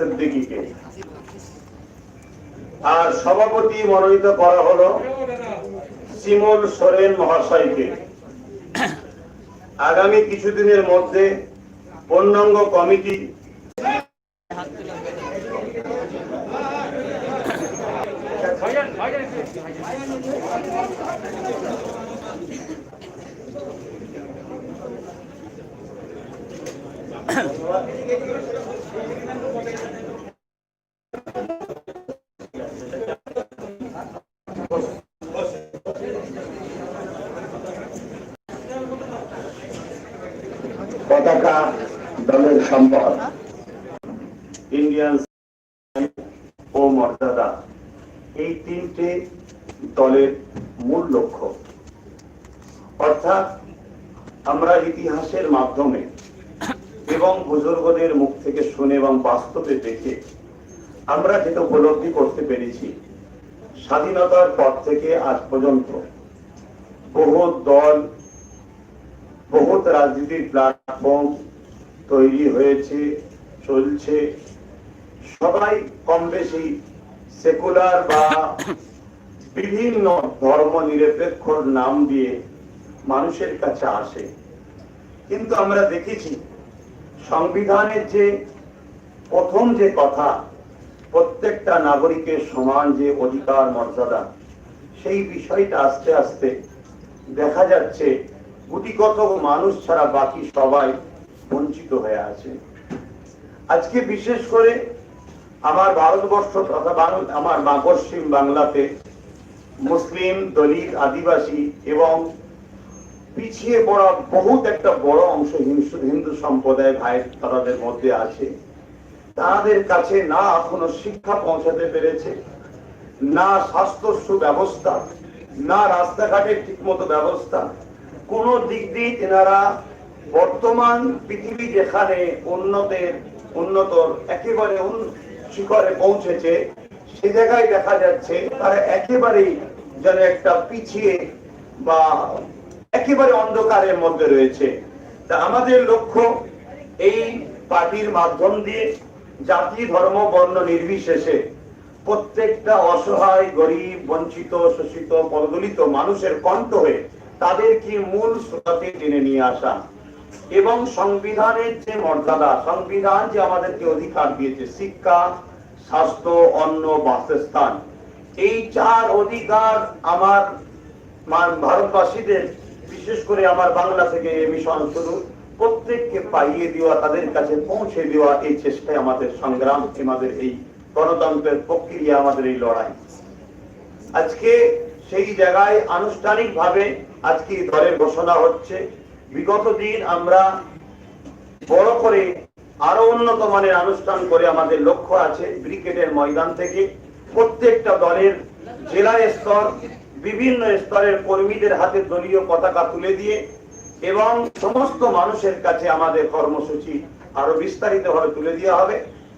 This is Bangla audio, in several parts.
সিদ্দিকীকে আর সভাপতি মনোনীত করা হলো শিমুল সোরেন মহাশয়কে। আগামী কিছুদিনের মধ্যে পূর্ণাঙ্গ কমিটি পতাকা দলের সম্পদ, ইন্ডিয়ান ও মর্যাদা, এই তিনটে দলের মূল লক্ষ্য। অর্থাৎ আমরা ইতিহাসের মাধ্যমে এবং বুজুর্গদের মুখ থেকে শুনে এবং বাস্তবে দেখে আমরা যেটা উপলব্ধি করতে পেরেছি, স্বাধীনতার পর থেকে আজ পর্যন্ত বহুত দল, বহুত রাজনীতির প্ল্যাটফর্ম তৈরি হয়েছে, চলছে। সবাই কম বেশি সেকুলার বা বিভিন্ন ধর্ম নিরপেক্ষ নাম দিয়ে মানুষের কাছে আসে। কিন্তু আমরা দেখেছি সংবিধানের যে প্রথম যে কথা, প্রত্যেকটা নাগরিকের সমান যে অধিকার মর্যাদা, সেই বিষয়টা আস্তে আস্তে দেখা যাচ্ছে গুটিকত মানুষ ছাড়া বাকি সবাই বঞ্চিত হয়ে আছে। আজকে বিশেষ করে আমার ভারতবর্ষ তথা আমার পশ্চিম বাংলাতে মুসলিম, দলিত, আদিবাসী এবং পিছিয়ে পড়া বহুত একটা বড় অংশ হিন্দু সম্প্রদায় ভাই তাদের মধ্যে আছে। তাদের কাছে না এখনো শিক্ষা পৌঁছাতে পেরেছে, না স্বাস্থ্য সুব্যবস্থা, না রাস্তাঘাটের ঠিকমতো ব্যবস্থা, কোন দিক দিয়ে তেনারা বর্তমান পৃথিবী যেখানে উন্নতর একেবারে শিখরে পৌঁছেছে, সে জায়গায় দেখা যাচ্ছে তারা একেবারেই যেন একটা পিছিয়ে বা একেবারে অন্ধকারের মধ্যে রয়েছে। তা আমাদের লক্ষ্য এই পার্টির মাধ্যম দিয়ে জাতি, ধর্ম, বর্ণ নির্বিশেষে প্রত্যেকটা অসহায়, গরিব, বঞ্চিত, শোষিত, পদদলিত মানুষের কণ্ঠ হয়ে তাদেরকে মূল স্রোতে টেনে নিয়ে আসা এবং সংবিধানের যে মর্যাদা, সংবিধান যে আমাদেরকে অধিকার দিয়েছে, শিক্ষা, স্বাস্থ্য, অন্ন, বাসস্থান, এই চার অধিকার আমার ভারতবাসীদের, বিশেষ করে আমার বাংলা থেকে মিশন শুরু, প্রত্যেককে পাইয়ে দেওয়া, তাদের কাছে পৌঁছে দেওয়া, এই চেষ্টায় আমাদের সংগ্রাম, আমাদের এই গণতন্ত্রের প্রক্রিয়া, আমাদের এই লড়াই। আজকে সেই জায়গায় আনুষ্ঠানিক ভাবে আজকে দলের ঘোষণা হচ্ছে। বিগত দিন আমরা বড় করে আরো উন্নত মানের অনুষ্ঠান করে আমাদের লক্ষ্য আছে ব্রিগেডের ময়দান থেকে প্রত্যেকটা দলের জেলা স্তর, বিভিন্ন স্তরের কর্মীদের হাতে দলীয় পতাকা তুলে দিয়ে এবং সমস্ত মানুষের কাছে আমাদের কর্মসূচি আরো বিস্তারিত ভাবে তুলে দেওয়া হবে।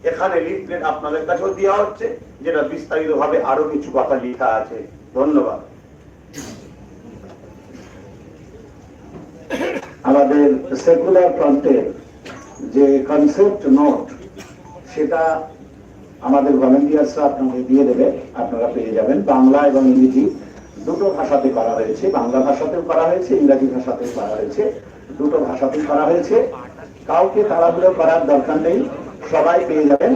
এখানে লিফলেট আপনাদের কাছেও দেওয়া হচ্ছে, যেটা বিস্তারিত ভাবে আরো কিছু কথা লেখা আছে। ধন্যবাদ। আমাদের সেকুলার ফ্রন্টের যে কনসেপ্ট নোট, সেটা আমাদের ভলেন্টিয়ার্সরা আপনাকে দিয়ে দেবে, আপনারা পেয়ে যাবেন। বাংলা এবং ইংরেজি দুটো ভাষাতে করা হয়েছে, বাংলা ভাষাতেও করা হয়েছে, ইংরাজি ভাষাতেও করা হয়েছে, দুটো ভাষাতেই করা হয়েছে। কাউকে তাড়াহুড়ো করার দরকার নেই, সবাই পেয়ে যাবেন।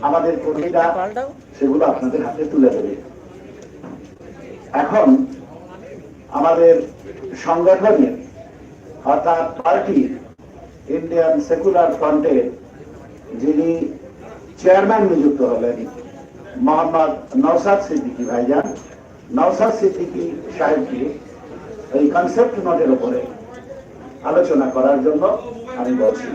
আমাদের কর্মীরা সেগুলো আপনাদের হাতে তুলে দেবে। এখন আমাদের সংগঠনের অর্থাৎ পার্টি ইন্ডিয়ান সেকুলার ফ্রন্টের যিনি চেয়ারম্যান নিযুক্ত হলেন, মোহাম্মদ নওশাদ সিদ্দিকী ভাইজান, নওশাদ সিদ্দিকী সাহেবকে এই কনসেপ্ট নোটের উপরে আলোচনা করার জন্য আমি বলছি।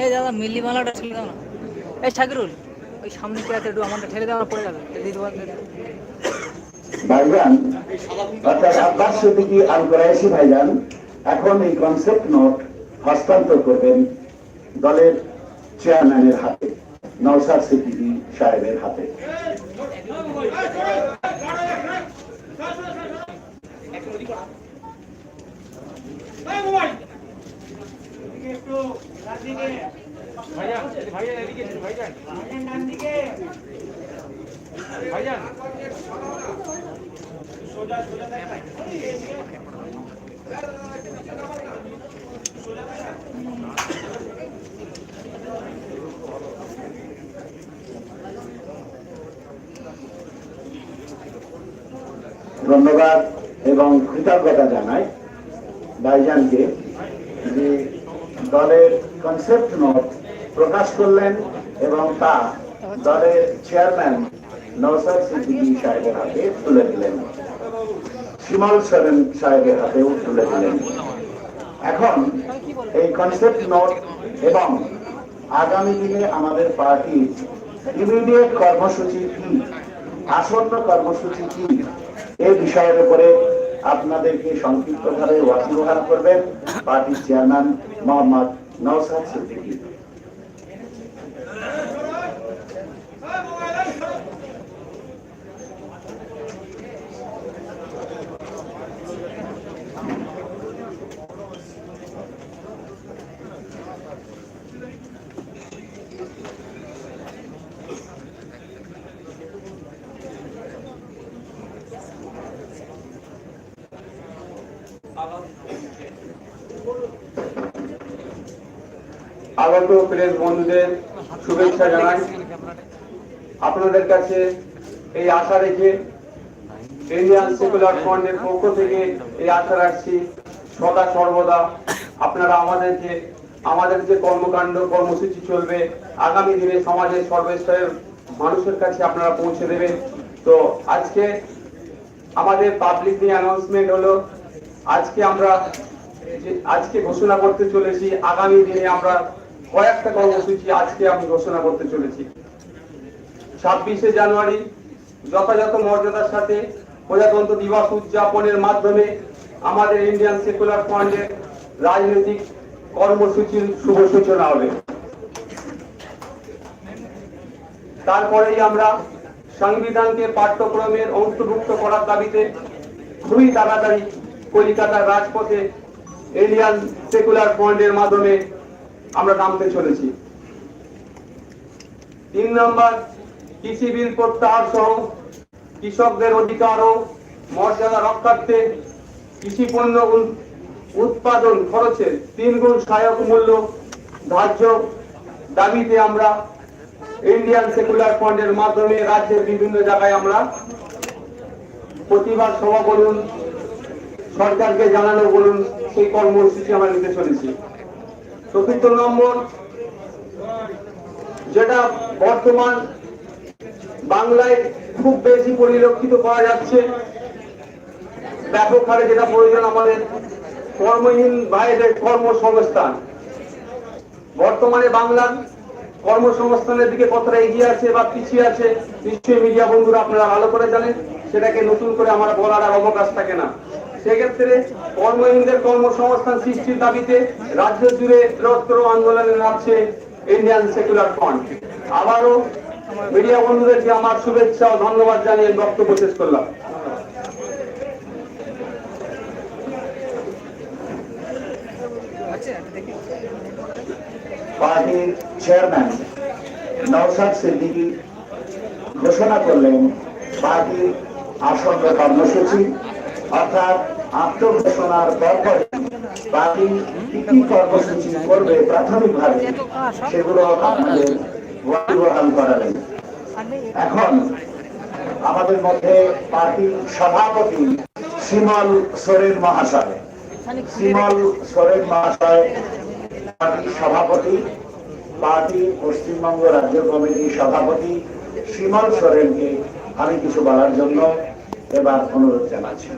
এই দাদা মিলিমালাটা ঠেলে দাও না। এই শাকিরুল, ওই সামনে কে আছে একটু আমাকে ঠেলে দেওয়া, পড়ে যাবে। ভাইজান অর্থাৎ আব্বাস সিদ্দিকী আল কুরাইশি ভাইজান এখন এই কনসেপ্ট নোট হস্তান্তর করবেন দলের চেয়ারম্যানের হাতে, নওশাদ সিদ্দিকী সাহেবের হাতে। ধন্যবাদ এবং কৃতজ্ঞতা জানাই ভাইজানকে যে দলের কনসেপ্ট নোট প্রকাশ করলেন এবং তা দলের চেয়ারম্যান নওশাদ সিদ্দিকী সাহেবের হাতে তুলে দিলেন, শিমল সোরেন সাহেবের হাতেও তুলে দিলেন। এখন এই কনসেপ্ট নোট এবং আগামী দিনে আমাদের পার্টির ইমিডিয়েট কর্মসূচি কি, আসন্ন কর্মসূচি কি, এই বিষয়ের উপরে আপনাদেরকে সংক্ষিপ্তভাবে ওয়াকিবহাল করবেন পার্টির চেয়ারম্যান মোহাম্মদ নওশাদ সিদ্দিকী। আগত প্রেস বন্ধুদের শুভেচ্ছা জানাই। আপনাদের কাছে এই আশা রেখে ইন্ডিয়ান সেকুলার ফ্রন্টের পক্ষ থেকে এই আশা রাখছি সদা সর্বদা আপনারা আমাদের যে কর্মকাণ্ড কর্মসূচি চলবে আগামী দিনে সমাজের সর্বস্তরের মানুষের কাছে আপনারা পৌঁছে দেবেন। তো আজকে আমাদের পাবলিকলি অ্যানাউন্সমেন্ট হলো, আজকে ঘোষণা করতে চলেছি আগামী দিনে আমরা কয়েকটা কর্মসূচি আজকে আমি ঘোষণা করতে চলেছি। 26শে জানুয়ারি যথাযথ মর্যাদার সাথে প্রজাতন্ত্র দিবস উদযাপনের মাধ্যমে আমাদের ইন্ডিয়ান সেকুলার ফ্রন্টের রাজনৈতিক কর্মসূচির শুভ সূচনা হবে। তারপরেই আমরা সংবিধানকে পাঠ্যক্রমের অন্তর্ভুক্ত করার দাবিতে খুবই তাড়াতাড়ি কলকাতার রাজপথে ইন্ডিয়ান সেকুলার ফ্রন্টের মাধ্যমে আমরা নামতে চলেছি। 3 নম্বর, কৃষি বিল প্রত্যাহার সহ কৃষকদের অধিকার ও মর্যাদা রক্ষার্থে কৃষি পণ্য উৎপাদন খরচের 3 গুণ সহায়ক মূল্য ধার্য দাবিতে আমরা ইন্ডিয়ান সেকুলার ফ্রন্টের মাধ্যমে রাজ্যের বিভিন্ন জায়গায় আমরা প্রতিবাদ সভা বলুন, সরকারকে জানানো বলুন, সেই কর্মসূচি আমরা নিতে চলেছি। 4 নম্বর, যেটা বর্তমান বাংলায় খুব বেশি পরিলক্ষিত করা যাচ্ছে, ব্যাপক হারে যেটা প্রয়োজন আমাদের কর্মহীন ভাইদের কর্মসংস্থান। বর্তমানে বাংলার কর্মসংস্থানের দিকে কতটা এগিয়ে আছে বা পিছিয়ে আছে নিশ্চয়ই মিডিয়া বন্ধুরা আপনারা ভালো করে জানেন, সেটাকে নতুন করে আমার বলার আর অবকাশ থাকে না। সেক্ষেত্রে কর্মহীনদের কর্মসংস্থান সৃষ্টির দাবিতে রাজ্য জুড়ে বৃহত্তর আন্দোলনে নামছে ইন্ডিয়ান সেকুলার ফ্রন্ট। আবারও মিডিয়া বন্ধুদেরকে আমার শুভেচ্ছা ও ধন্যবাদ জানিয়ে বক্তব্য শেষ করলাম। পার্টির চেয়ারম্যান নওশাদ সিদ্দিকী ঘোষণা করলেন পার্টির আসন্ন কর্মসূচি, অর্থাৎ আত্মঘোষণার পরপর পার্টি কি কি কর্মসূচি করবে প্রাথমিকভাবে সেগুলো আমাদের ওয়াকিবহাল করালেন। এখন আমাদের মধ্যে পার্টির সভাপতি শিমল সোরেন মহাশয়, পার্টির সভাপতি, পার্টি পশ্চিমবঙ্গ রাজ্য কমিটির সভাপতি শিমল সোরেনকে আমি কিছু বলার জন্য এবার অনুরোধ জানাচ্ছি।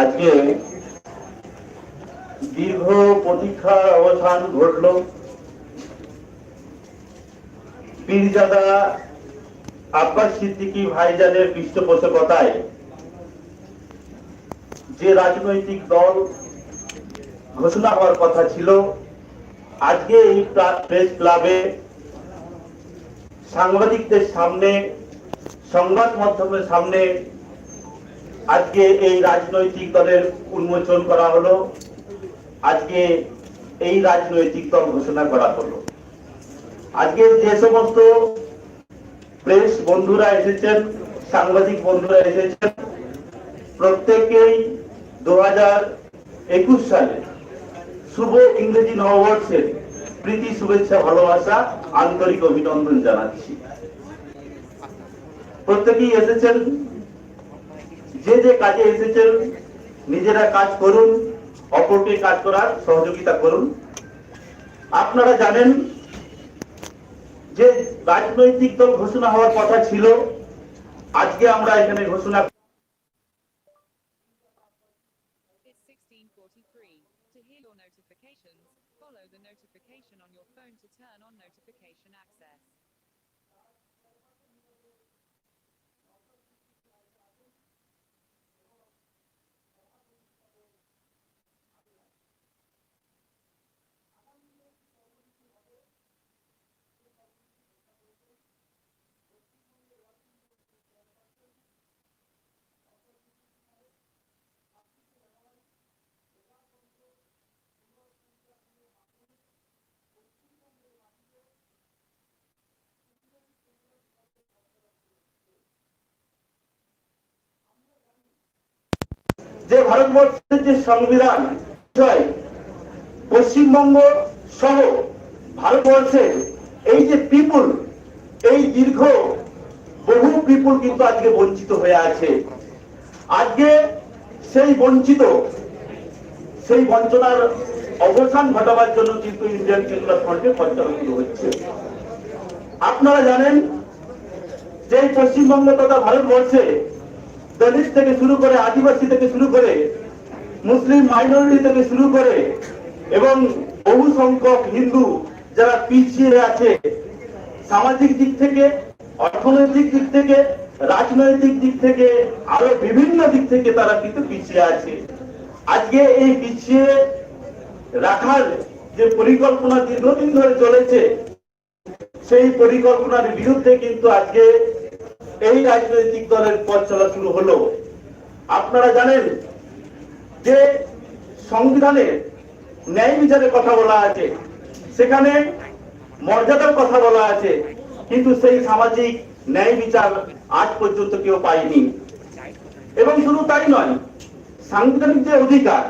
আজকে দীর্ঘ প্রতীক্ষার অবসান ঘটল। পীরজাদা আব্বাস সিদ্দিকী ভাইজানের পৃষ্ঠপোষকতায় যে রাজনৈতিক দল ঘোষণা হওয়ার কথা ছিল আজকে এই প্রেস ক্লাবে সাংবাদিকদের সামনে, সংবাদ মাধ্যমের সামনে আজকে এই রাজনৈতিক দলের উন্মোচন করা হলো, আজকে এই রাজনৈতিক দল ঘোষণা করা হলো। আজকে যে সমস্ত প্রেস বন্ধুরা এসেছেন, সাংবাদিক বন্ধুরা এসেছেন, প্রত্যেকেই 2021 সালে শুভ ইংরেজি নববর্ষের প্রীতি, শুভেচ্ছা, ভালোবাসা, আন্তরিক অভিনন্দন জানাচ্ছি। প্রত্যেকেই এসেছেন, যে যে কাজে এসেছেন নিজেরা কাজ করুন, অপরকে কাজ করার সহযোগিতা করুন। আপনারা জানেন যে রাজনৈতিক দল ঘোষণা হওয়ার কথা ছিল, আজকে আমরা এখানে ঘোষণা। It's 16:43. To hear your notifications, follow the notification on your phone to turn on notification access. যে ভারতবর্ষের যে সংবিধান, পশ্চিমবঙ্গ সহ ভারতবর্ষের এই যে পিপুল, এই দীর্ঘ বহু পিপুল কিন্তু আজকে বঞ্চিত হয়ে আছে। আজকে সেই বঞ্চিত, সেই বঞ্চনার অবসান ঘটাবার জন্য কিন্তু ইন্ডিয়ান সেকুলার ফ্রন্টের প্রচার শুরু হচ্ছে। আপনারা জানেন যে পশ্চিমবঙ্গ তথা ভারতবর্ষে দলিত থেকে শুরু করে, আদিবাসী থেকে শুরু করে, মুসলিম মাইনরিটি থেকে শুরু করে এবং বহু সংখ্যক হিন্দু যারা পিছিয়ে আছে, সামাজিক দিক থেকে, অর্থনৈতিক দিক থেকে, রাজনৈতিক দিক থেকে, আরো বিভিন্ন দিক থেকে তারা কিন্তু পিছিয়ে আছে। আজকে এই পিছিয়ে রাখার যে পরিকল্পনা দীর্ঘদিন ধরে চলেছে, সেই পরিকল্পনার বিরুদ্ধে কিন্তু আজকে এই রাজনৈতিক দলের পথ চলা শুরু হলো। আপনারা জানেন যে সংবিধানে ন্যায় বিচারের কথা বলা আছে, সেখানে মর্যাদার কথা বলা আছে, কিন্তু সেই সামাজিক ন্যায় বিচার আজ পর্যন্ত কেউ পায়নি। এবং শুধু তাই নয়, সাংবিধানিক যে অধিকার,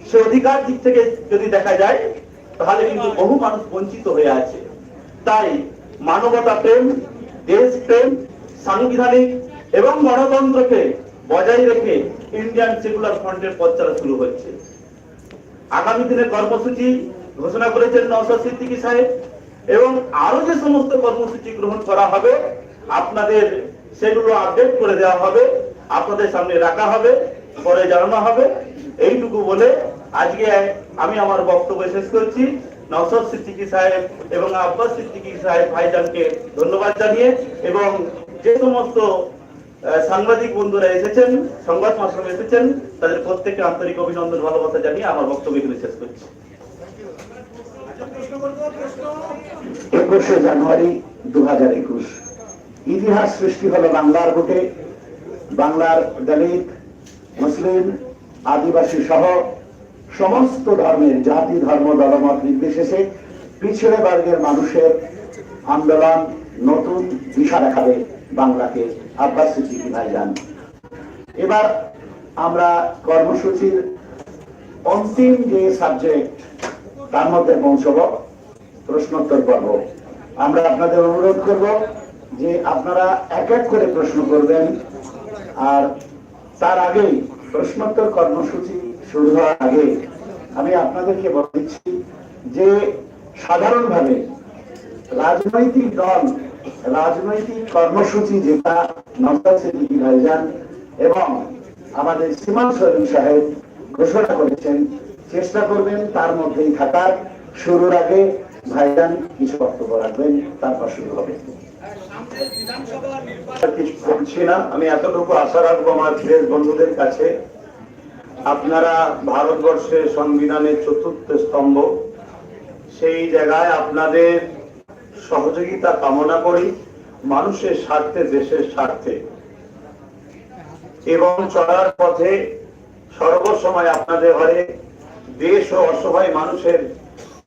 সে অধিকার দিক থেকে যদি দেখা যায় তাহলে কিন্তু বহু মানুষ বঞ্চিত হয়ে আছে। তাই মানবতা প্রেম, দেশ প্রেম, সাংবিধানিক এবং গণতন্ত্রকে বজায় রেখে ইন্ডিয়ান সেকুলার ফ্রন্টের পথ চলা শুরু হচ্ছে। আগামী দিনের কর্মসূচি ঘোষণা করেছেন নওশাদ সিদ্দিকী সাহেব, এবং আরো যে সমস্ত কর্মসূচি গ্রহণ করা হবে আপনাদের সেগুলো আপডেট করে দেওয়া হবে, আপনাদের সামনে রাখা হবে, পরে জানানো হবে। এইটুকু বলে আজকে আমি আমার বক্তব্য শেষ করছি। নওশাদ সিদ্দিকী সাহেব এবং আব্বাস সিদ্দিকী সাহেব ভাইজানকে ধন্যবাদ জানিয়ে, এবং যে সমস্ত সাংবাদিক বন্ধুরা এসেছেন, সংবাদ মাধ্যমে এসেছেন, তাদের প্রত্যেককে আন্তরিক অভিনন্দন, ভালোবাসা জানিয়ে আমার বক্তব্য এখানে শেষ করছি। 21শে জানুয়ারি 2021 ইতিহাস সৃষ্টি হলো বাংলার বুকে। বাংলার দলিত, মুসলিম, আদিবাসী সহ সমস্ত ধর্মের, জাতি, ধর্ম, দলমত নির্বিশেষে পিছড়ে বর্গের মানুষের আন্দোলন নতুন দিশা দেখাবে বাংলাকে। আব্বাস সিদ্দিকী ভাইজান, এবার আমরা কর্মসূচির অন্তিম যে সাবজেক্ট তার মধ্যে পৌঁছব, প্রশ্নোত্তর পর্ব। আমরা আপনাদের অনুরোধ করব যে আপনারা এক এক করে প্রশ্ন করবেন, আর তার আগেই প্রশ্নোত্তর কর্মসূচি শুরু হওয়ার আগে আমি আপনাদেরকে বলে দিচ্ছি যে সাধারণভাবে রাজনৈতিক দল, রাজনৈতিক কর্মসূচি যেটা নওশাদ সিদ্দিকী ভাইজান এবং আমাদের সীমান সরিম সাহেব ঘোষণা করেছেন, চেষ্টা করবেন তার মধ্যেই থাকার। শুরুর আগে ভাইজান কিছু বক্তব্য রাখবেন, তারপর শুরু হবে। কিছু বলছি না, আমি এতটুকু আশা রাখবো আমার প্রেস বন্ধুদের কাছে, আপনারা ভারতবর্ষের সংবিধানের চতুর্থ স্তম্ভ, সেই জায়গায় আপনাদের সহযোগিতা কামনা করি, মানুষের স্বার্থে, দেশের স্বার্থে, এবং চলার পথে সর্বসময় আপনাদের ঘরে দেশ ও অসহায় মানুষের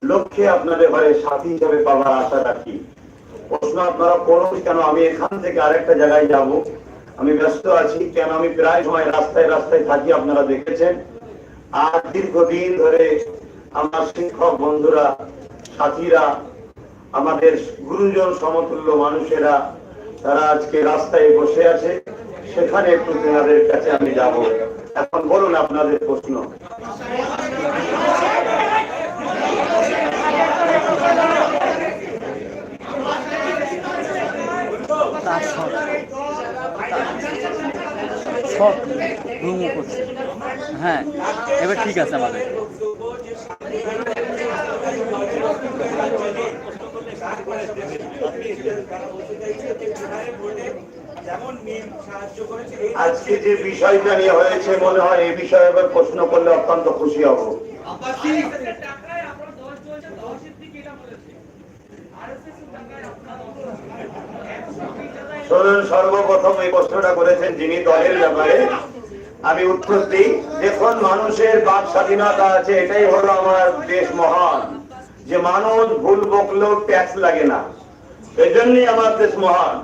লক্ষ্যে আপনাদের ঘরে সাথী হিসেবে পাওয়ার আশা রাখি। প্রশ্ন আপনারা করুন কেন আমি এখান থেকে আরেকটা জায়গায় যাব, আমি ব্যস্ত আছি, কেন আমি প্রায় সময় রাস্তায় রাস্তায় থাকি, আপনারা দেখেছেন। আর দীর্ঘদিন ধরে আমার শিক্ষক বন্ধুরা, সাথীরা, আমাদের গুরুজন সমতুল্য মানুষেরা, তারা আজকে রাস্তায় বসে আছে, সেখানে একটু তেনাদের কাছে আমি যাব। এখন বলুন আপনাদের প্রশ্ন। সব রুমও করছে। হ্যাঁ, এবার ঠিক আছে আমাদের। আজকে যে বিষয়টা নিয়ে হয়েছে, মনে হয় এই বিষয়ে এবার প্রশ্ন করলে অত্যন্ত খুশি হব। শুনুন, সর্বপ্রথম এই প্রশ্নটা করেছেন যিনি দলের ব্যাপারে, আমি উত্তর দিই। দেখুন, মানুষের বাক স্বাধীনতা আছে, এটাই হলো আমার দেশ মহান, যে মানুষ ভুল বকলেও ট্যাক্স লাগে না, এজন্যই আমার দেশ মহান।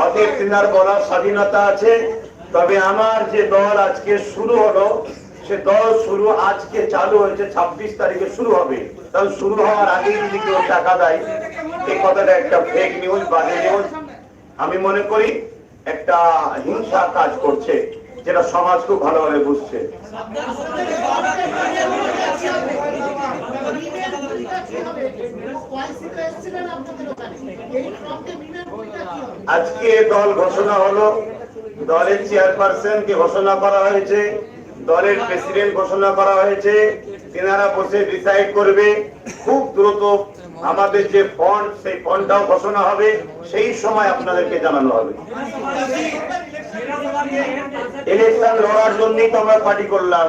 অতএব তিনার বলার স্বাধীনতা আছে। তবে আমার যে দল আজকে শুরু হলো, সে দল শুরু আজকে চালু হয়েছে, 26 তারিখে শুরু হবে। তাহলে শুরু হওয়ার আগে যদি কেউ টাকা দেয়, এই কথাটা একটা ফেক নিউজ, বাজে নিউজ। আমি মনে করি একটা হিংসা কাজ করছে, যেটা সমাজ খুব ভালোভাবে বুঝছে। আজকে দল ঘোষণা হলো, দলের চেয়ারপারসন কে ঘোষণা করা হয়েছে, দলের প্রেসিডেন্ট ঘোষণা করা হয়েছে, তেনারা বসে ডিসাইড করবে। খুব দ্রুত আমাদের যে ফন্ড, সেই ফন্ডটাও ঘোষণা হবে, সেই সময় আপনাদেরকে জানানো হবে। ইলেকশন লড়ার জন্যই তো আমরা পার্টি করলাম।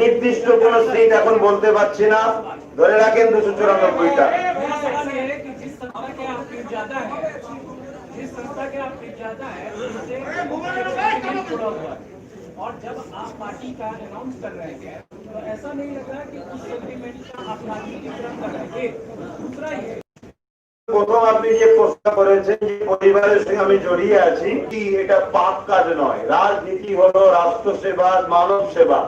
নির্দিষ্ট কোন সিট এখন বলতে পারছি না, ধরে রাখেন 294টা। और जब आप पार्टी का अनाउंस कर रहे हैं तो ऐसा नहीं लग रहा कि उस सेंटिमेंट का आप पार्टी की तरफ कर रहे हैं। दूसरा ये, প্রথম আপনি যে প্রশ্ন করেছেন যে পরিবারের সঙ্গে আমি জড়িয়ে আছি, কি এটা পাপ কাজ নয়। রাজনীতি হলো রাষ্ট্র সেবা, মানব সেবা,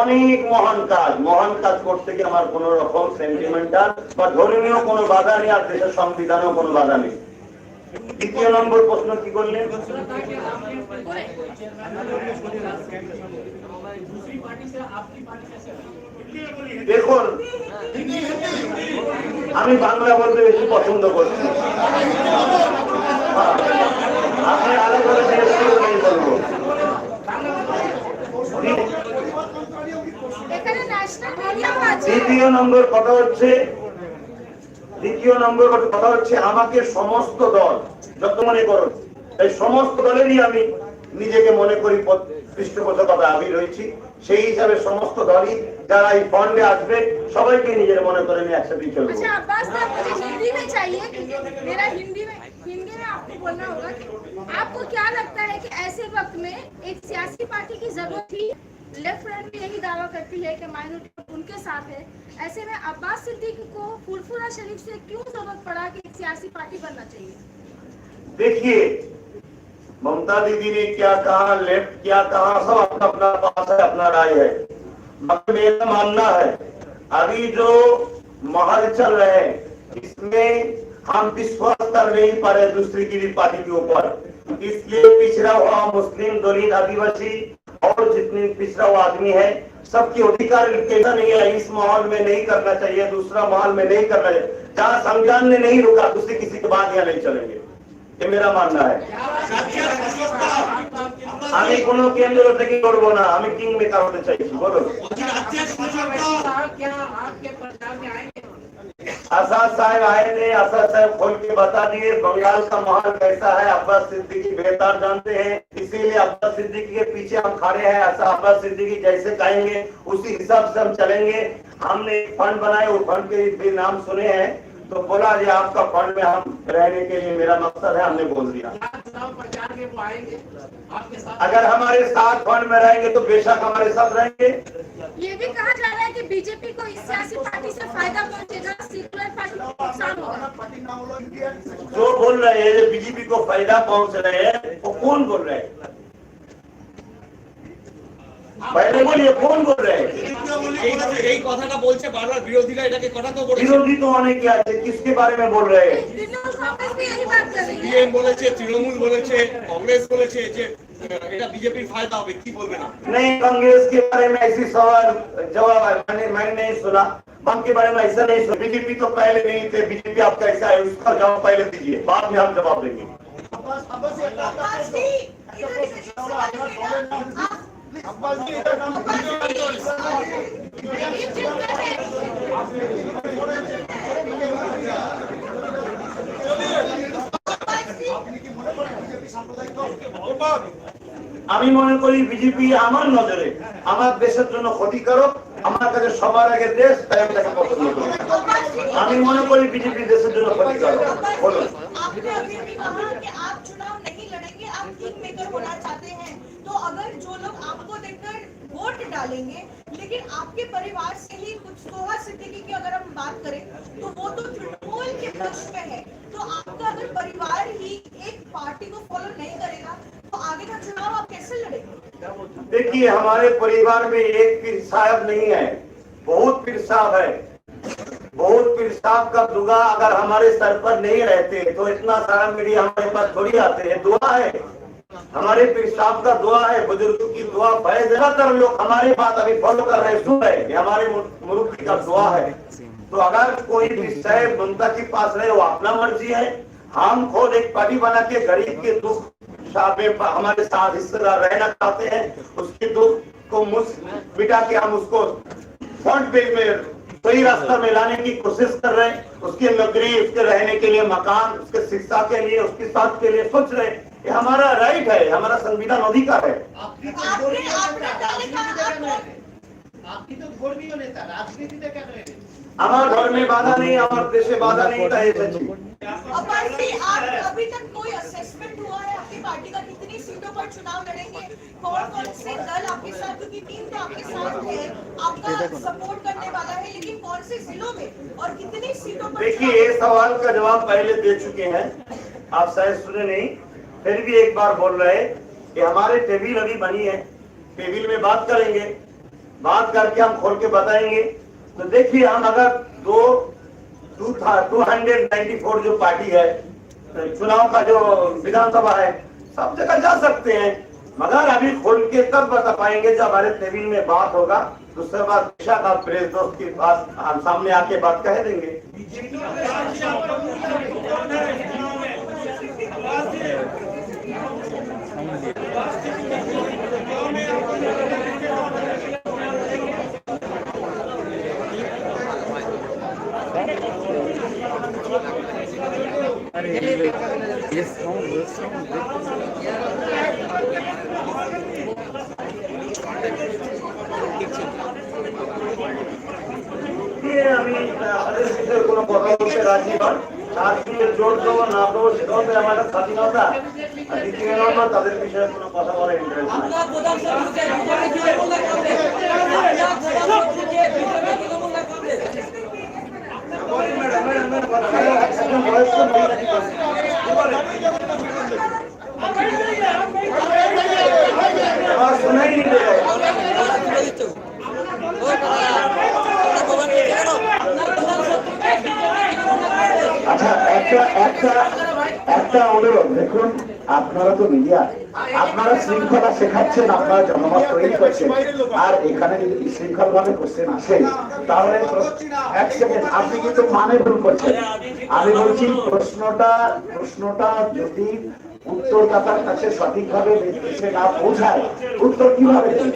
অনেক মহান কাজ। মহান কাজ করতে গিয়ে আমার কোন রকম সেন্টিমেন্টাল বা ধর্মীয় কোনো বাধা নেই, আর দেশের সংবিধানেও কোনো বাধা নেই। দ্বিতীয় নম্বর প্রশ্ন কি করলেন? দেখুন, আমি বাংলা বলতে বেশি পছন্দ করছি, আপনি আলাদা বলবো। দ্বিতীয় নম্বর কথা হচ্ছে আমাকে সমস্ত দল যত মনে করুন, এই সমস্ত দলেরই আমি নিজেকে মনে করি পৃষ্ঠপোষকতা আমি রয়েছি। সেই হিসাবে সমস্ত দলই যারা এই ফন্ডে আসবে সবাইকে নিজের মনে করে নিয়ে একসাথে চলবো। अच्छा अब्बास साहब, मुझे हिंदी में चाहिए, मेरा हिंदी में आपको बोलना होगा कि आपको क्या लगता है कि ऐसे वक्त में एक सियासी पार्टी की जरूरत थी। लेफ्ट फ्रंट भी यही दावा करती है कि माइनॉरिटी उनके साथ है, ऐसे में अब्बास सिद्दीकी को फुलफुला शरीफ से क्यों जरूरत पड़ा कि एक सियासी पार्टी बनना चाहिए? देखिए, ममता दीदी ने क्या कहा, लेफ्ट क्या कहा, सब अपना अपना पास है, अपना राय है। मगर मेरा मानना है अभी जो माहौल चल रहे हैं, इसमें हम विश्वास कर नहीं पा रहे दूसरी की भी पार्टी के ऊपर। इसलिए पिछड़ा हुआ मुस्लिम, दलित, आदिवासी और जितने पिछड़ा हुआ आदमी है, सबके अधिकार नहीं है। इस माहौल में नहीं करना चाहिए, दूसरा माहौल में नहीं करना चाहिए। जहाँ संविधान ने नहीं रोका, दूसरी किसी के बाद यहाँ नहीं चलेंगे, ये मेरा मानना है। আমি কোনো কেন্দ্র থেকে করবো না, আমি কিং মেকার হতে চাইছি। বলুন, आजाद साहब आए थे, आजाद साहब खोल के बता दिए बंगाल का माहौल कैसा है। अब्बास सिद्दीकी बेहतर जानते हैं, इसीलिए अब्बास सिद्दीकी के पीछे हम खड़े हैं। ऐसा अब्बास सिद्दीकी जैसे कहेंगे उसी हिसाब से हम चलेंगे। हमने फंड बनाए, वो फंड के भी नाम सुने हैं, तो बोला जी आपका फंड में हम रहने के लिए मेरा मकसद है, हमने बोल दिया। चुनाव प्रचार में वो आएंगे आपके साथ। अगर हमारे साथ फंड में रहेंगे तो बेशक हमारे साथ रहेंगे। ये भी कहा जा रहा है कि बीजेपी को इस सियासी पार्टी से फायदा पहुंचेगा, सेक्युलर पार्टी को नुकसान होगा। जो बोल रहे हैं बीजेपी को फायदा पहुंच रहे हैं, वो कौन बोल रहे हैं? पहले बोलिए कौन बोल रहे हैं? এই কথাটা বলছে বারবার বিরোধীরা, এটাকে কথা তো বলেছে। विरोधी तो होने क्या है, किसके बारे में बोल रहे हैं? कांग्रेस भी यही बात कर रही है। সিপিএম বলেছে, তৃণমূল বলেছে, কংগ্রেস বলেছে যে এটা বিজেপির ফায়দা হবে, কি বলবেন আপনি? नहीं, कांग्रेस के बारे में ऐसी सवाल जवाब मैंने नहीं सुना, हम के बारे में ऐसा नहीं सुना। बीजेपी तो पहले नहीं थे, बीजेपी आप कैसा है उसका जवाब पहले दीजिए, बाद में हम जवाब देंगे। আমি মনে করি বিজেপি আমার নজরে আমার দেশের জন্য ক্ষতিকারক, আমার কাছে সবার আগে দেশ, তাই আমি তাকে পছন্দ করি। আমি মনে করি বিজেপি দেশের জন্য ক্ষতিকারক। বলুন। आपने अभी भी कहा कि आप चुनाव नहीं लड़ेंगे, आप किंग मेकर होना चाहते हैं, तो अगर जो लोग आपको देखकर वोट डालेंगे, लेकिन आपके परिवार से ही कुछ सोहा सिद्दीकी की अगर हम बात करें तो वो तो तृणमूल के पक्ष में है, तो आपका अगर परिवार ही एक पार्टी को फॉलो नहीं करेगा तो आगे का चुनाव आप कैसे लड़ेंगे? देखिए, हमारे परिवार में एक पीर साहब नहीं है, बहुत पीर साहब है। बहुत पीर साहब का दुआ अगर हमारे सर पर नहीं रहते तो इतना सारा मीडिया हमारे पास थोड़ी आते हैं। दुआ है, हमारे पीर साहब का दुआ है, बुजुर्गों की दुआ है। ज्यादातर लोग हमारी बात अभी फॉलो कर रहे हैं, सुन रहे हैं, हमारे मुल्क का दुआ है। तो अगर कोई विषय जनता के पास रहे, वो अपना मर्जी है। हम खुद एक पार्टी बना के गरीब के दुख हमारे साथ हिस्सेदार रहना चाहते हैं, उसके दुख को मिटा के हम उसको फ्रंट पेज में सही रास्ता में लाने की कोशिश कर रहे हैं। उसकी नौकरी, उसके रहने के लिए मकान, उसके शिक्षा के लिए, उसके साथ के लिए सोच रहे हैं। ये हमारा राइट है, हमारा संविधान अधिकार है। आपकी तो घोर भी नेता राजनीति क्या करें? हमारे घर में बाधा नहीं, हमारे देश में बाधा नहीं था। ये सच्ची अभी तक कोई असेसमेंट हुआ है आपकी पार्टी का, कितनी सीटों पर चुनाव लड़ेंगे, कौन कौन से दल आपके साथ, क्योंकि टीम तो आपके साथ है, आपका सपोर्ट करने वाला है, लेकिन कौन से जिलों में और कितनी सीटों पर? देखिए, ये सवाल का जवाब पहले दे चुके हैं, आप शायद सुने नहीं, फिर भी एक बार बोल रहे हैं कि हमारे टेबल अभी बनी है, टेबल में बात करेंगे, बात करके हम खोल के बताएंगे। तो देखिए, हम अगर 294 जो पार्टी है, चुनाव का जो विधानसभा है, सब जगह जा सकते हैं, मगर अभी खोल के तब बता पाएंगे जब हमारे टेबल में बात होगा। दूसरी बात, बेशक आप प्रेस दोस्त के पास हम सामने आके बात कह देंगे। আমি তাদের বিষয়ে কোনো কথা বলতে রাজি নয়। তার সঙ্গে জোর দেবো না দেবো সেটাও তো আমার স্বাধীনতা। আর দ্বিতীয় নম্বর, তাদের বিষয়ে কোনো কথা বলার ইন্টারেস্ট নাই। আমার শোনাই नहीं दे रहे। আচ্ছা, একটা অনুরোধ, দেখুন আপনারা তো মিডিয়া, আপনারা শৃঙ্খলা শেখাচ্ছেন, আপনারা জনমত তৈরি করছেন, আর এখানে যদি বিশৃঙ্খল ভাবে কোশ্চেন আসে তাহলে এক সেকেন্ড, আপনি কিন্তু মানে ভুল করছেন। আমি বলছি প্রশ্নটা যদি উত্তরদাতার কাছে সঠিকভাবে এসে না পৌঁছায়, উত্তর কিভাবে দেবেন?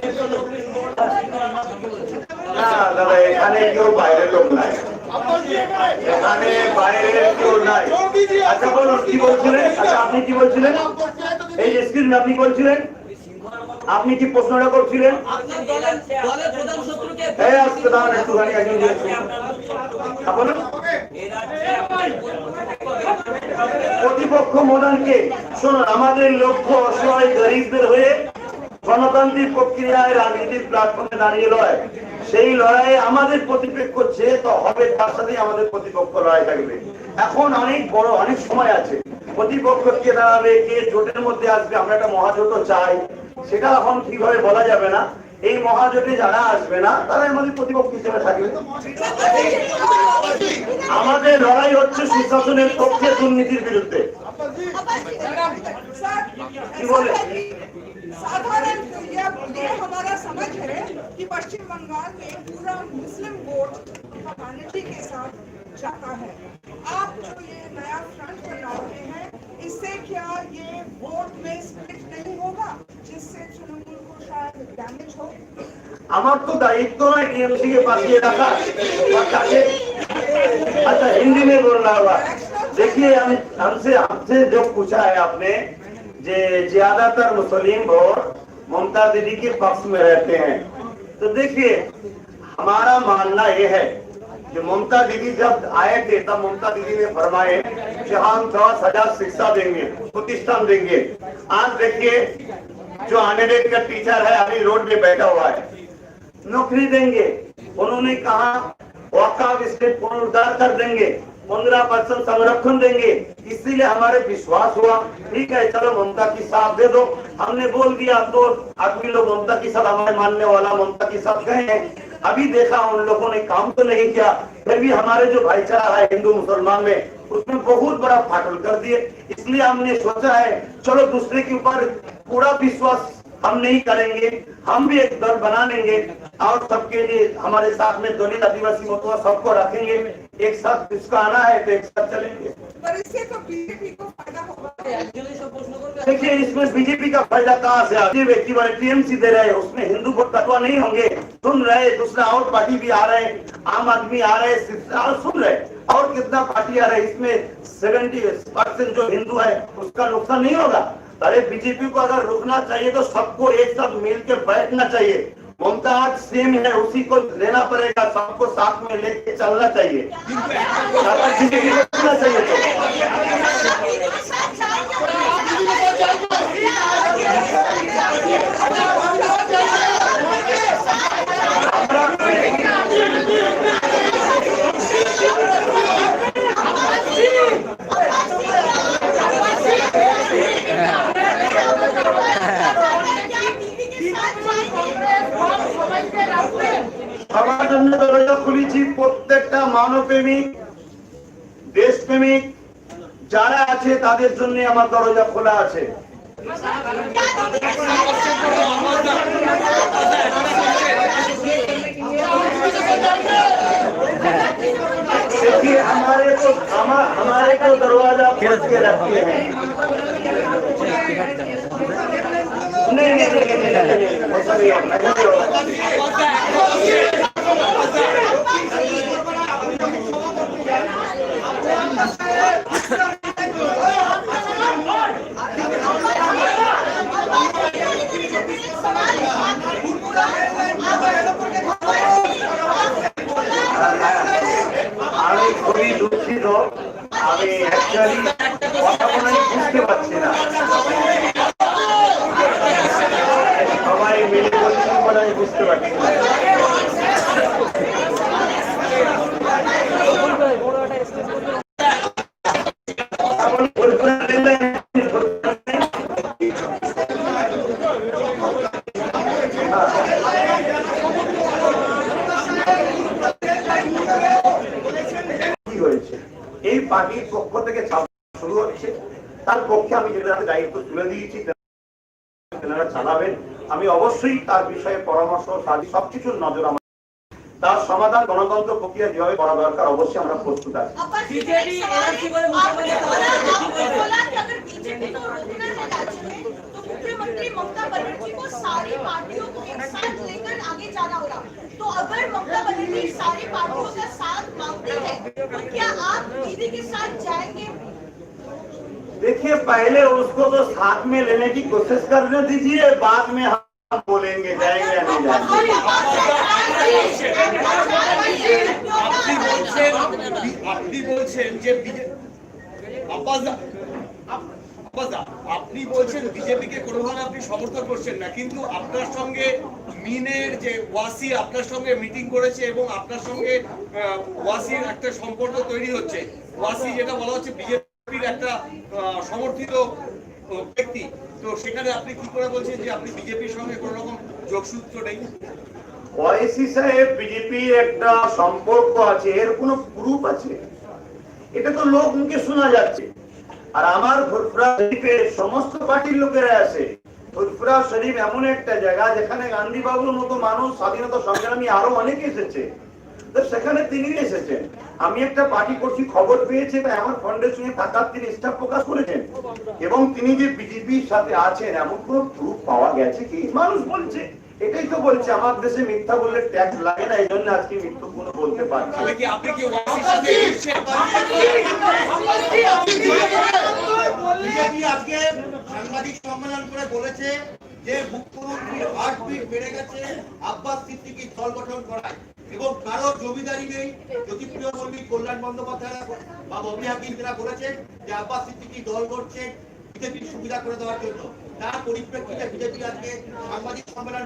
না দাদা, এখানে কেউ বাইরের লোক নাই, এখানে বাইরের কেউ নাই। আচ্ছা বলুন কি বলছিলেন? আচ্ছা আপনি কি বলছিলেন? এই স্ক্রিন আপনি বলছিলেন আপনি কি প্রশ্নটা করছিলেন? হ্যাঁ, আজকে দাঁড়ান একটুখানি একজন দিয়েছি। বলুন। প্রতিপক্ষ মডার্নকে শুনুন, আমাদের লক্ষ্য অসহায় গরিবদের হয়ে গণতান্ত্রিক প্রক্রিয়ায় রাজনীতির প্ল্যাটফর্মে দাঁড়িয়ে লড়াই। সেই লড়াইয়ে আমাদের প্রতিপক্ষ যে তো হবে তার সাথেই আমাদের প্রতিপক্ষ লড়াই থাকবে। এখন অনেক সময় আছে, প্রতিপক্ষ কে দাঁড়াবে, কে জোটের মধ্যে আসবে, আমরা একটা মহাজোট চাই, সেটা এখন ঠিকভাবে বলা যাবে না। এই মহাজোটে যারা আসবে না তারা আমাদের প্রতিপক্ষ হিসেবে থাকবে। আমাদের লড়াই হচ্ছে সুশাসনের পক্ষে, দুর্নীতির বিরুদ্ধে। কি বলে? साधारण ये हमारा समझ है कि पश्चिम बंगाल में पूरा मुस्लिम वोट कम्युनिटी के साथ जाता है। आप जो ये नया फ्रंट बना रहे हैं, इससे क्या ये वोट में स्प्लिट नहीं होगा, जिससे तृणमूल को शायद डैमेज हो? আমার তো দায়িত্ব নয় टीएमसी के पास ये रखा। अच्छा, हिंदी में बोल रहा हुआ। देखिए, हमसे जो पूछा है आपने, जे ज्यादातर मुस्लिम वोट ममता दीदी के पक्ष में रहते हैं, तो देखिए हमारा मानना यह है कि ममता दीदी जब आए थे तब ममता दीदी ने फरमाए कि हम 10,000 शिक्षा देंगे, प्रतिष्ठान देंगे। आज देखिए जो अनएडेड का टीचर है अभी रोड में बैठा हुआ है, नौकरी देंगे। उन्होंने कहा वकाफ स्टेट पुनरुद्धार कर देंगे, 15% संरक्षण देंगे। इसीलिए हमारे विश्वास हुआ, ठीक है चलो ममता की साथ दे दो। हमने बोल दिया, तो आदमी लोग ममता के साथ, हमारे मानने वाला ममता के साथ गए हैं। अभी देखा उन लोगों ने काम तो नहीं किया, फिर भी हमारे जो भाईचारा है हिंदू मुसलमान में, उसमें बहुत बड़ा फाटल कर दिए। इसलिए हमने सोचा है चलो दूसरे के ऊपर पूरा विश्वास हम नहीं करेंगे, हम भी एक दल बना लेंगे और सबके लिए हमारे साथ में दलित आदिवासी मतुआ सबको रखेंगे। एक साथ इसका आना है तो एक साथ चलेंगे। पर इससे तो बीजेपी को फायदा होगा। देखिए, इसमें बीजेपी का फायदा कहाँ से? आगे व्यक्ति वाले टीएमसी दे रहे हैं, उसमें हिंदू वोट तत्व नहीं होंगे। सुन रहे, दूसरा और पार्टी भी आ रहे हैं, आम आदमी आ रहे हैं, सुन रहे और कितना पार्टी आ रहे हैं, इसमें 70% जो हिंदू है उसका नुकसान नहीं होगा। अरे बीजेपी को अगर रुकना चाहिए तो सबको एक साथ मिलकर बैठना चाहिए। ममता आज सेम है, उसी को लेना पड़ेगा, सबको साथ में लेके चलना चाहिए। अगर बीजेपी को रुकना चाहिए तो সবার জন্য দরজা খুলেছি। প্রত্যেকটা মানবপ্রেমিক, দেশপ্রেমিক যারা আছে তাদের জন্য আমার দরজা খোলা আছে। देखिए हमारे को दरवाजा खोल के रखते हैं। नहीं আমি খুবই দুঃখিত, আমি অ্যাকচুয়ালি কথা বুঝতে পারছি না। সবাই মিলে বলছি বলে আমি বুঝতে পারছি না। এই পার্টির পক্ষ থেকে শুরু হচ্ছে, তার পক্ষে আমি যেটা দায়িত্ব তুলে দিয়েছি তেনারা চালাবেন। আমি অবশ্যই তার বিষয়ে পরামর্শ সবকিছুর নজর আমার, তার সমাধান গণতন্ত্র প্রক্রিয়া যেভাবে করা দরকার অবশ্যই আমরা প্রস্তুত আছি। मुख्यमंत्री ममता बनर्जी को सारी पार्टियों को एक साथ लेकर आगे जाना होगा। तो अगर ममता बनर्जी सारी पार्टियों का साथ मांगती है तो क्या आप दीदी के साथ जाएंगे? देखिए, पहले उसको तो साथ में लेने की कोशिश करने दीजिए, बाद में बोलेंगे जाएंगे या नहीं जाएंगे। আপনি বলছেন যে আপনি বলছেন বিজেপিকে কোনোভাবে আপনি সমর্থন করছেন না, কিন্তু আপনার সঙ্গে মিনের যে ওয়াসি আপনার সঙ্গে মিটিং করেছে এবং আপনার সঙ্গে ওয়াসির একটা সম্পর্ক তৈরি হচ্ছে। ওয়াসি যেটা বলা হচ্ছে বিজেপির একটা সমর্থিত ব্যক্তি, তো সেখানে আপনি কি করে বলছেন যে আপনি বিজেপির সঙ্গে কোনো রকম যোগসূত্র নেই? ওয়াইসি সাহেব বিজেপির একটা সম্পর্ক আছে, এর কোনো প্রুফ আছে? এটা তো লোক মুখে শোনা যাচ্ছে। আর আমার ফুরফুরা শরীফে সমস্ত পার্টির লোকেরা আছে। ফুরফুরা শরীফ এমন একটা জায়গা যেখানে গান্ধী বাবুর মতো মানুষ, স্বাধীনতা সংগ্রামী আরো অনেকে এসেছে, তো সেখানে তিনি এসেছেন। আমি একটা পার্টি করছি, খবর পেয়েছে বা আমার ফন্ডের সঙ্গে থাকার তিনি স্টাফ প্রকাশ করেছেন, এবং তিনি যে বিজেপির সাথে আছেন এমন কোন প্রুফ পাওয়া গেছে কি? মানুষ বলছে, এটাই তো বলছে আমার দেশে মিথ্যা বললে ট্যাক্স লাগে না, এই জন্য আজকে মৃত্যু কোনো বলতে পারছি। আপনি কি ওয়াসির সাথে বিজেপি আজকে সাংবাদিক সম্মেলন করে বলেছে যে মুখ্যমন্ত্রীর হার্টবিট বেড়ে গেছে আব্বাস সিদ্দিকী দল গঠন করায়, এবং কারো জমিদারি নেই। জ্যোতিপ্রিয় মল্লিক, কল্যাণ বন্দ্যোপাধ্যায় বা ববি হাকিম তারা বলেছেন যে আব্বাস সিদ্দিকী দল করছে বিজেপির সুবিধা করে দেওয়ার জন্য। তার পরিপ্রেক্ষিতে বিজেপি আজকে সাংবাদিক সম্মেলন